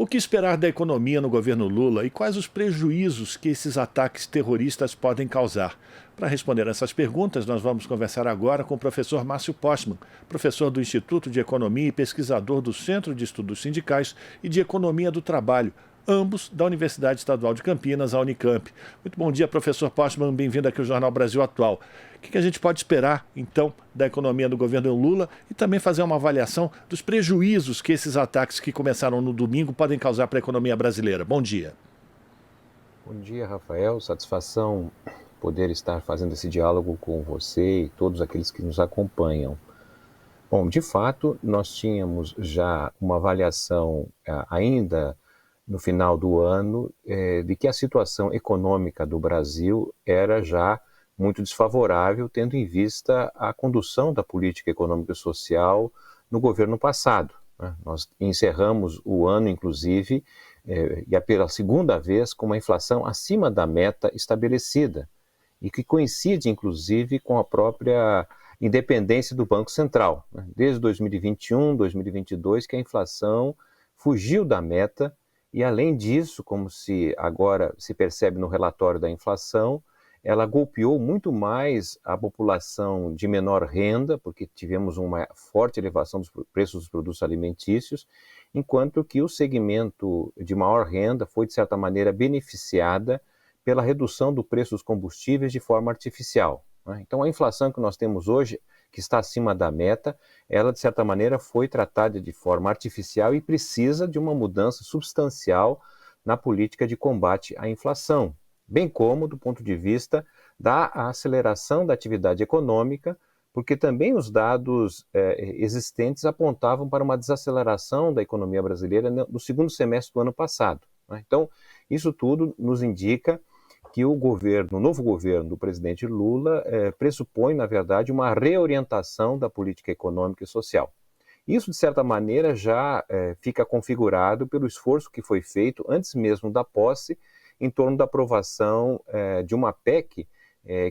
O que esperar da economia no governo Lula e quais os prejuízos que esses ataques terroristas podem causar? Para responder essas perguntas, nós vamos conversar agora com o professor Márcio Postman, professor do Instituto de Economia e pesquisador do Centro de Estudos Sindicais e de Economia do Trabalho, ambos da Universidade Estadual de Campinas, a Unicamp. Muito bom dia, professor Postman, bem-vindo aqui ao Jornal Brasil Atual. O que a gente pode esperar, então, da economia do governo Lula e também fazer uma avaliação dos prejuízos que esses ataques que começaram no domingo podem causar para a economia brasileira? Bom dia. Bom dia, Rafael. Satisfação poder estar fazendo esse diálogo com você e todos aqueles que nos acompanham. Bom, de fato, nós tínhamos já uma avaliação ainda no final do ano de que a situação econômica do Brasil era já muito desfavorável, tendo em vista a condução da política econômica e social no governo passado, né? Nós encerramos o ano, inclusive, e pela segunda vez, com uma inflação acima da meta estabelecida, e que coincide, inclusive, com a própria independência do Banco Central, né? Desde 2021, 2022, que a inflação fugiu da meta, e além disso, como se agora se percebe no relatório da inflação, ela golpeou muito mais a população de menor renda, porque tivemos uma forte elevação dos preços dos produtos alimentícios, enquanto que o segmento de maior renda foi, de certa maneira, beneficiada pela redução do preço dos combustíveis de forma artificial, né? Então, a inflação que nós temos hoje, que está acima da meta, ela, de certa maneira, foi tratada de forma artificial e precisa de uma mudança substancial na política de combate à inflação, bem como do ponto de vista da aceleração da atividade econômica, porque também os dados existentes apontavam para uma desaceleração da economia brasileira no segundo semestre do ano passado, né? Então, isso tudo nos indica que o novo governo do presidente Lula pressupõe, na verdade, uma reorientação da política econômica e social. Isso, de certa maneira, já fica configurado pelo esforço que foi feito antes mesmo da posse em torno da aprovação de uma PEC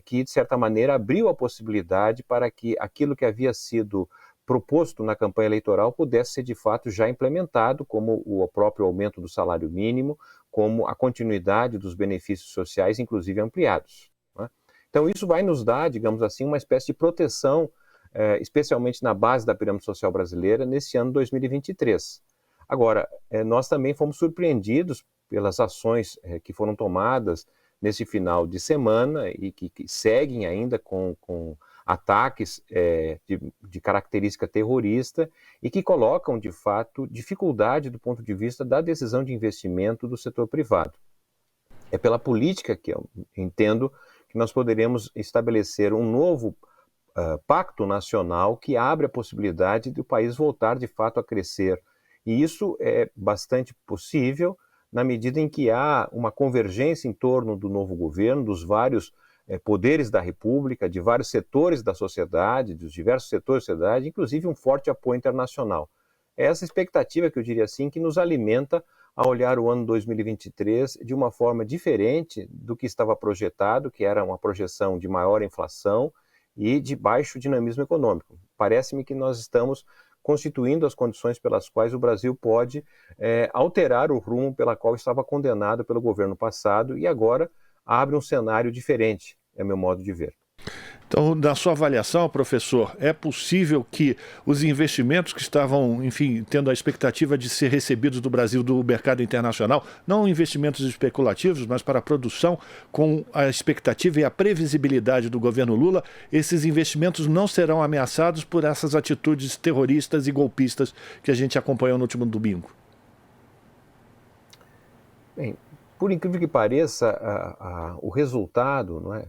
que, de certa maneira, abriu a possibilidade para que aquilo que havia sido proposto na campanha eleitoral pudesse ser, de fato, já implementado, como o próprio aumento do salário mínimo, como a continuidade dos benefícios sociais, inclusive ampliados, né? Então, isso vai nos dar, digamos assim, uma espécie de proteção, especialmente na base da pirâmide social brasileira, nesse ano 2023. Agora, nós também fomos surpreendidos pelas ações que foram tomadas nesse final de semana e que seguem ainda com ataques de característica terrorista e que colocam, de fato, dificuldade do ponto de vista da decisão de investimento do setor privado. É pela política que eu entendo que nós poderemos estabelecer um novo pacto nacional que abre a possibilidade do país voltar, de fato, a crescer. E isso é bastante possível na medida em que há uma convergência em torno do novo governo, dos vários poderes da República, de vários setores da sociedade, dos diversos setores da sociedade, inclusive um forte apoio internacional. É essa expectativa que eu diria assim que nos alimenta a olhar o ano 2023 de uma forma diferente do que estava projetado, que era uma projeção de maior inflação e de baixo dinamismo econômico. Parece-me que nós estamos constituindo as condições pelas quais o Brasil pode alterar o rumo pela qual estava condenado pelo governo passado e agora abre um cenário diferente, é meu modo de ver. Então, na sua avaliação, professor, é possível que os investimentos que estavam, enfim, tendo a expectativa de ser recebidos do Brasil do mercado internacional, não investimentos especulativos, mas para a produção, com a expectativa e a previsibilidade do governo Lula, esses investimentos não serão ameaçados por essas atitudes terroristas e golpistas que a gente acompanhou no último domingo? Bem, por incrível que pareça, o resultado, não é,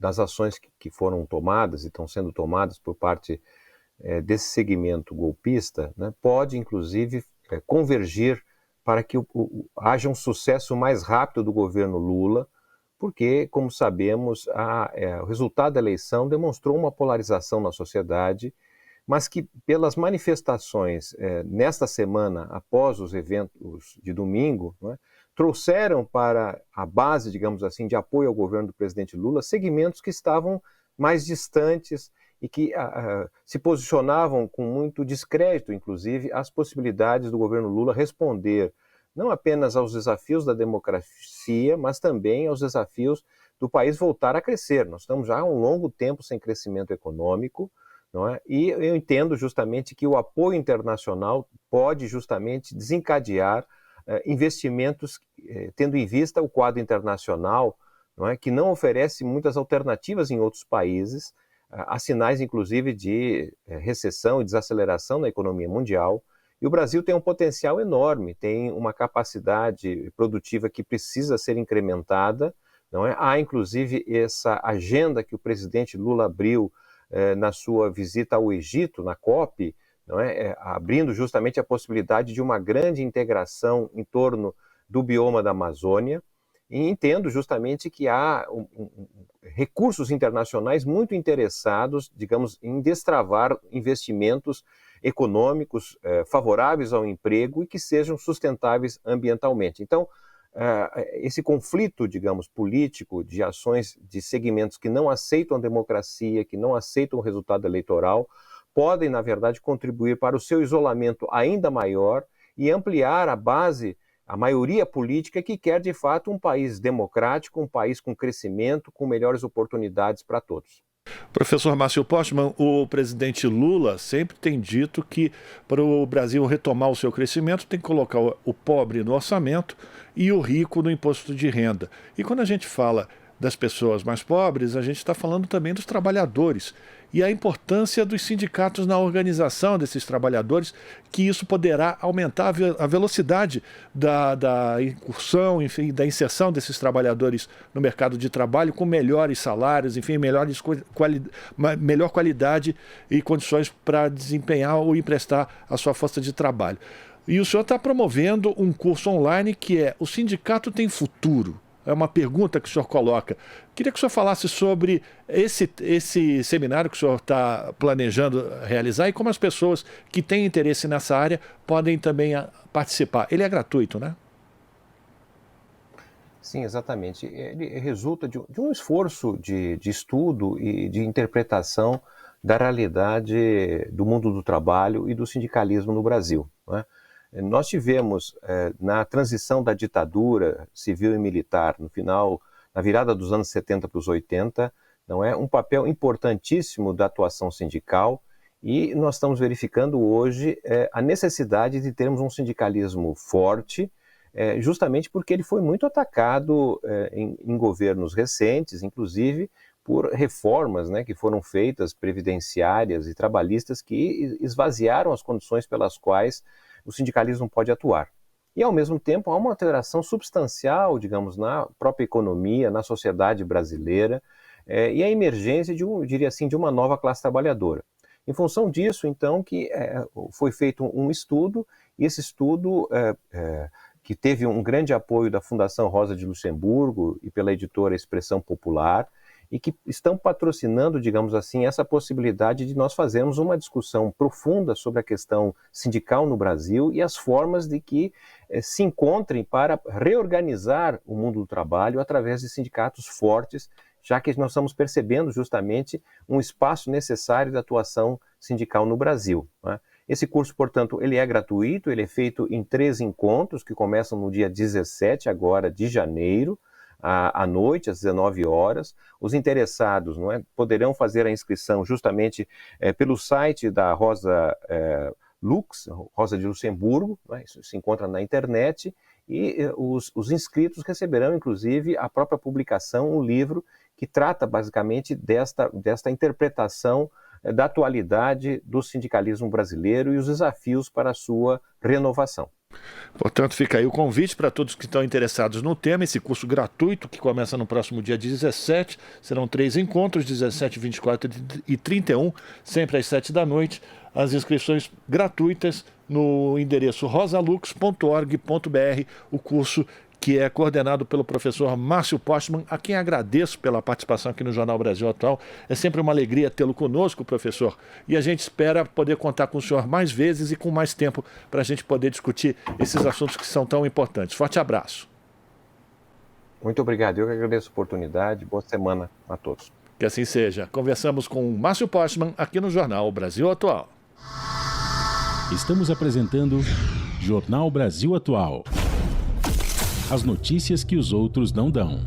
das ações que foram tomadas e estão sendo tomadas por parte desse segmento golpista, né, pode, inclusive, convergir para que haja um sucesso mais rápido do governo Lula, porque, como sabemos, o resultado da eleição demonstrou uma polarização na sociedade, mas que, pelas manifestações nesta semana, após os eventos de domingo, não é, trouxeram para a base, digamos assim, de apoio ao governo do presidente Lula, segmentos que estavam mais distantes e que se posicionavam com muito descrédito, inclusive, às possibilidades do governo Lula responder não apenas aos desafios da democracia, mas também aos desafios do país voltar a crescer. Nós estamos já há um longo tempo sem crescimento econômico, não é? E eu entendo justamente que o apoio internacional pode justamente desencadear investimentos, tendo em vista o quadro internacional, não é? Que não oferece muitas alternativas em outros países. Há sinais, inclusive, de recessão e desaceleração na economia mundial. E o Brasil tem um potencial enorme, tem uma capacidade produtiva que precisa ser incrementada, não é? Há, inclusive, essa agenda que o presidente Lula abriu na sua visita ao Egito, na COP, não é? Abrindo justamente a possibilidade de uma grande integração em torno do bioma da Amazônia. E entendo justamente que há recursos internacionais muito interessados, digamos, em destravar investimentos econômicos favoráveis ao emprego e que sejam sustentáveis ambientalmente. Então, esse conflito, digamos, político de ações de segmentos que não aceitam a democracia, que não aceitam o resultado eleitoral, podem, na verdade, contribuir para o seu isolamento ainda maior e ampliar a base, a maioria política que quer, de fato, um país democrático, um país com crescimento, com melhores oportunidades para todos. Professor Márcio Postman, o presidente Lula sempre tem dito que para o Brasil retomar o seu crescimento tem que colocar o pobre no orçamento e o rico no imposto de renda. E quando a gente fala das pessoas mais pobres, a gente está falando também dos trabalhadores e a importância dos sindicatos na organização desses trabalhadores, que isso poderá aumentar a velocidade da incursão, enfim, da inserção desses trabalhadores no mercado de trabalho com melhores salários, enfim, melhor qualidade e condições para desempenhar ou emprestar a sua força de trabalho. E o senhor está promovendo um curso online que é: o sindicato tem futuro? É uma pergunta que o senhor coloca. Queria que o senhor falasse sobre esse seminário que o senhor está planejando realizar e como as pessoas que têm interesse nessa área podem também participar. Ele é gratuito, né? Sim, exatamente. Ele resulta de um esforço de estudo e de interpretação da realidade do mundo do trabalho e do sindicalismo no Brasil, não é? Nós tivemos, na transição da ditadura civil e militar, na virada dos anos 70 para os 80, não é, um papel importantíssimo da atuação sindical, e nós estamos verificando hoje a necessidade de termos um sindicalismo forte, justamente porque ele foi muito atacado em governos recentes, inclusive por reformas, né, que foram feitas, previdenciárias e trabalhistas, que esvaziaram as condições pelas quais o sindicalismo pode atuar. E, ao mesmo tempo, há uma alteração substancial, digamos, na própria economia, na sociedade brasileira, e a emergência diria assim, de uma nova classe trabalhadora. Em função disso, então, que foi feito um estudo, e esse estudo, que teve um grande apoio da Fundação Rosa de Luxemburgo e pela editora Expressão Popular, e que estão patrocinando, digamos assim, essa possibilidade de nós fazermos uma discussão profunda sobre a questão sindical no Brasil e as formas de que se encontrem para reorganizar o mundo do trabalho através de sindicatos fortes, já que nós estamos percebendo justamente um espaço necessário da atuação sindical no Brasil, né? Esse curso, portanto, ele é gratuito, ele é feito em 3 encontros que começam no dia 17 agora de janeiro, à noite, às 19 horas. Os interessados, não é, poderão fazer a inscrição justamente pelo site da Rosa Rosa de Luxemburgo, não é? Isso se encontra na internet, e os inscritos receberão, inclusive, a própria publicação, um livro que trata basicamente desta interpretação da atualidade do sindicalismo brasileiro e os desafios para a sua renovação. Portanto, fica aí o convite para todos que estão interessados no tema, esse curso gratuito que começa no próximo dia 17, serão 3 encontros, 17, 24 e 31, sempre às 7 da noite, as inscrições gratuitas no endereço rosalux.org.br, o curso que é coordenado pelo professor Márcio Postman, a quem agradeço pela participação aqui no Jornal Brasil Atual. É sempre uma alegria tê-lo conosco, professor, e a gente espera poder contar com o senhor mais vezes e com mais tempo para a gente poder discutir esses assuntos que são tão importantes. Forte abraço. Muito obrigado, eu que agradeço a oportunidade, boa semana a todos. Que assim seja. Conversamos com o Márcio Postman aqui no Jornal Brasil Atual. Estamos apresentando Jornal Brasil Atual. as notícias que os outros não dão.